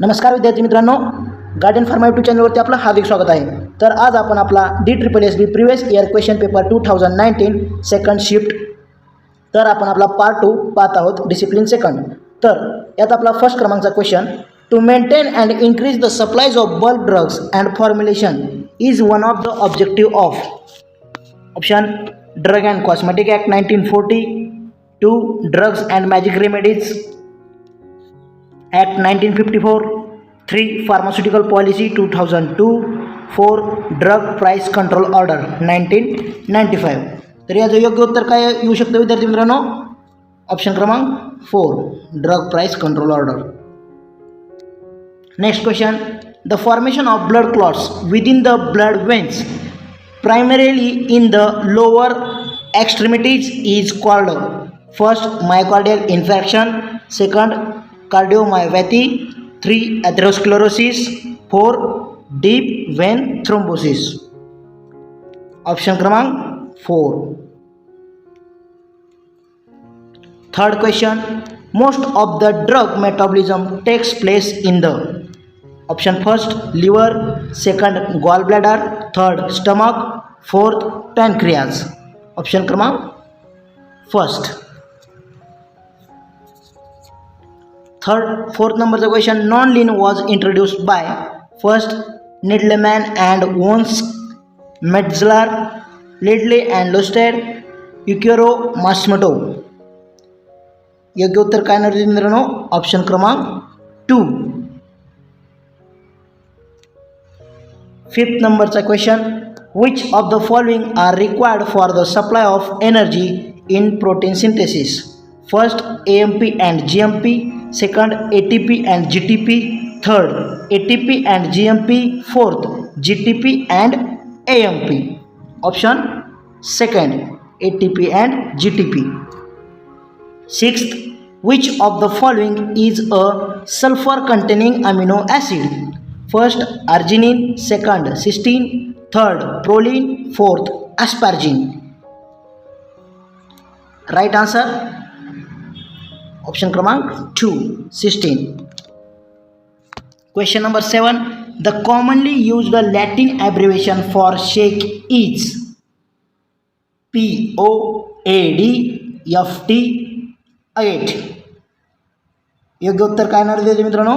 नमस्कार विद्यार्थी मित्रांनो, गार्डन फार्मा यूट्यूब चॅनलवरती आपलं हार्दिक स्वागत आहे. तर आज आपण आपला DSSB previous year question paper 2019 second shift तर आपण आपला पार्ट 2 पाहत आहोत, डिसिप्लिन सेकंड. तर यात आपला फर्स्ट क्रमांकचा question, to maintain and increase the supplies of bulk drugs and formulation is one of the objective of option drug and cosmetic act 1940, 2 drugs and magic remedies Act 1954, 3 Pharmaceutical Policy 2002, 4 Drug Price Control Order 1995. तर याचं योग्य उत्तर काय येऊ शकतं विद्यार्थी मित्रांनो? Option क्रमांक 4 drug price control order. Next question, the formation of blood clots within the blood veins primarily in the lower extremities is called first myocardial infarction, second cardiomyopathy, 3 atherosclerosis, 4 deep vein thrombosis. Option क्रमांक 4. Third question, most of the drug metabolism takes place in the option first liver, second gallbladder, third stomach, fourth pancreas. Option क्रमांक first. Fourth नंबरचा question, non lean was introduced by first Needleman and Wons, Metzler, Lidley and Losted, Yukero Masmato. योग्य उत्तर काय नाही मित्रांनो? Option क्रमांक 2. Fifth नंबरचा question, which of the following are required for the supply of energy in protein synthesis? First AMP and GMP, second ATP and GTP, third ATP and GMP, fourth GTP and AMP. Option second ATP and GTP. Sixth, which of the following is a sulfur containing amino acid? First arginine, second cysteine, third proline, fourth asparagine. Right answer option क्रमांक 2 cysteine. Question number 7, the commonly used Latin abbreviation for shake is POAD-FT8. योग्य उत्तर काय येणार आहे मित्रांनो?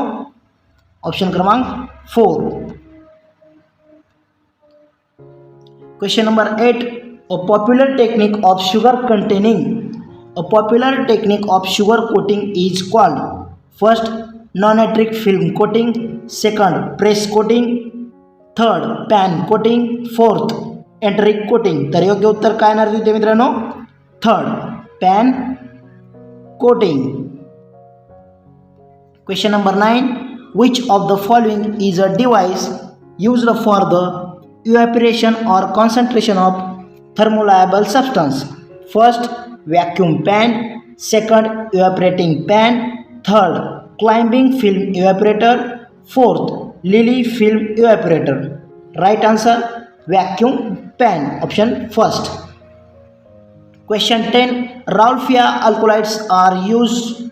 Option क्रमांक 4. Question number 8, a popular technique of sugar coating is called first non-nitric film coating, second press coating, third pan coating, fourth enteric coating. तर योग्य उत्तर काय येणार आहे मित्रांनो? Third pan coating. Question number 9, which of the following is a device used for the evaporation or concentration of thermolabile substance? First vacuum pan, second evaporating pan, third climbing film evaporator, fourth lily film evaporator. Right answer vacuum pan, option first. Question 10, Raffia alkaloids are used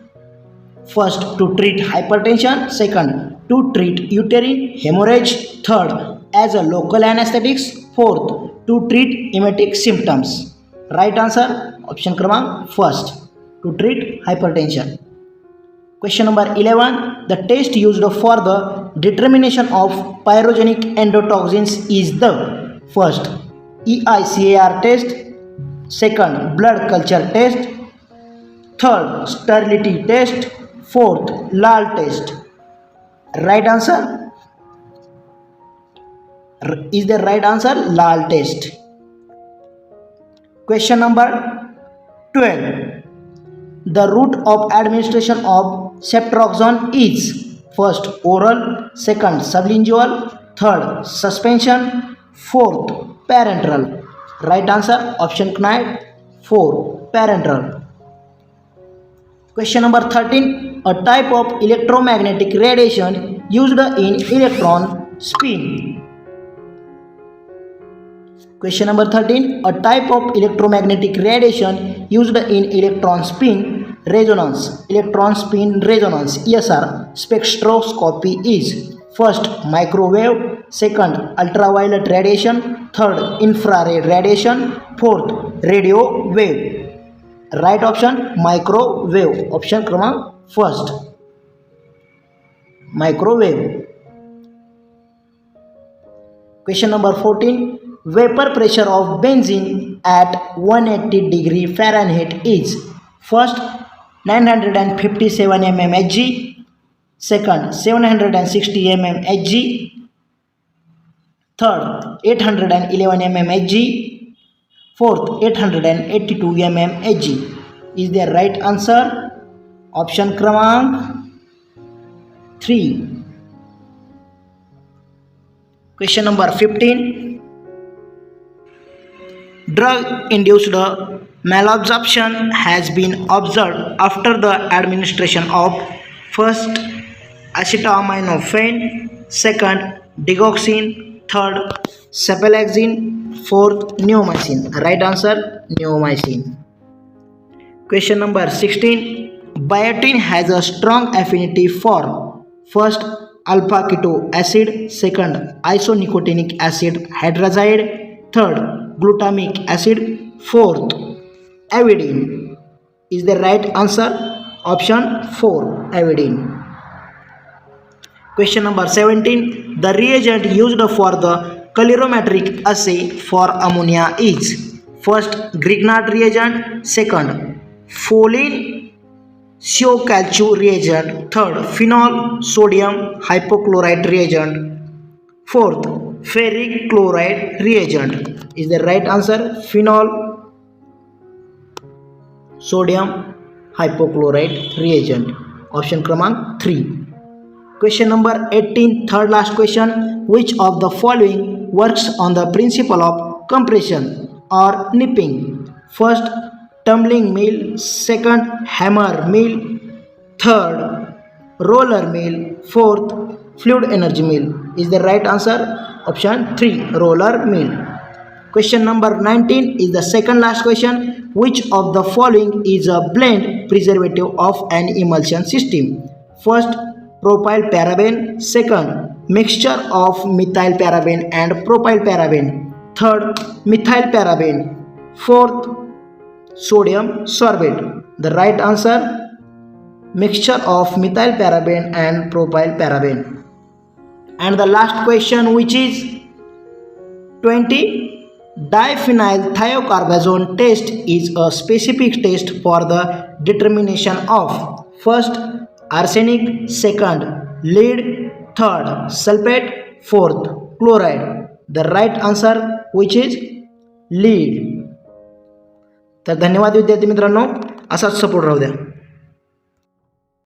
first to treat hypertension, second to treat uterine hemorrhage, third as a local anesthetics, fourth to treat emetic symptoms. Right answer option क्रमांक first to treat hypertension. Question number 11, the test used for the determination of pyrogenic endotoxins is the first EICAR test, second blood culture test, third sterility test, fourth LAL test. Right answer is the right answer LAL test. Question number 12, the route of administration of ceftriaxone is first oral, second sublingual, third suspension, fourth parenteral. Right answer option 4 parenteral. Question number 13, a type of electromagnetic radiation used in electron spin. Question number 13, a type of electromagnetic radiation used in electron spin resonance, electron spin resonance, ESR. Spectroscopy is first microwave, second ultraviolet radiation, third infrared radiation, fourth radio wave. Right option microwave. Option क्रमांक first microwave. Question number 14. Vapor pressure of benzene at 180 degree Fahrenheit is first 957 mm Hg, second 760 mm Hg, third 811 mm Hg, fourth 882 mm Hg. Is the right answer? Option क्रमांक 3. Question number 15. Drug-induced malabsorption has been observed after the administration of first acetaminophen, second digoxin, third cephalexin, fourth neomycin. Right answer neomycin. Question number 16. Biotin has a strong affinity for first alpha keto acid, second isonicotinic acid hydrazide, third glutamic acid, fourth avidin. Is the right answer? Option 4 avidin. Question number 17. The reagent used for the colorimetric assay for ammonia is first Grignard reagent, second Folin Siocalcio reagent, third phenol sodium hypochlorite reagent, fourth ferric chloride reagent. Is the right answer? Phenol sodium hypochlorite reagent. Option क्रमांक 3. Question number 18, third last question. Which of the following works on the principle of compression or nipping? First tumbling mill, second hammer mill, third roller mill, fourth fluid energy mill. Is the right answer? Option 3 roller mill. Question number 19 is the second last question. Which of the following is a blend preservative of an emulsion system? First propyl paraben, second mixture of methyl paraben and propyl paraben, third methyl paraben, fourth sodium sorbate. The right answer mixture of methyl paraben and propyl paraben. And the last question, which is 20. Diphenyl thiocarbazone test is a specific test for the determination of first arsenic, second lead, third sulfate, fourth chloride. The right answer which is lead. तर धन्यवाद विद्यार्थी मित्रांनो, असाच support राहू द्या.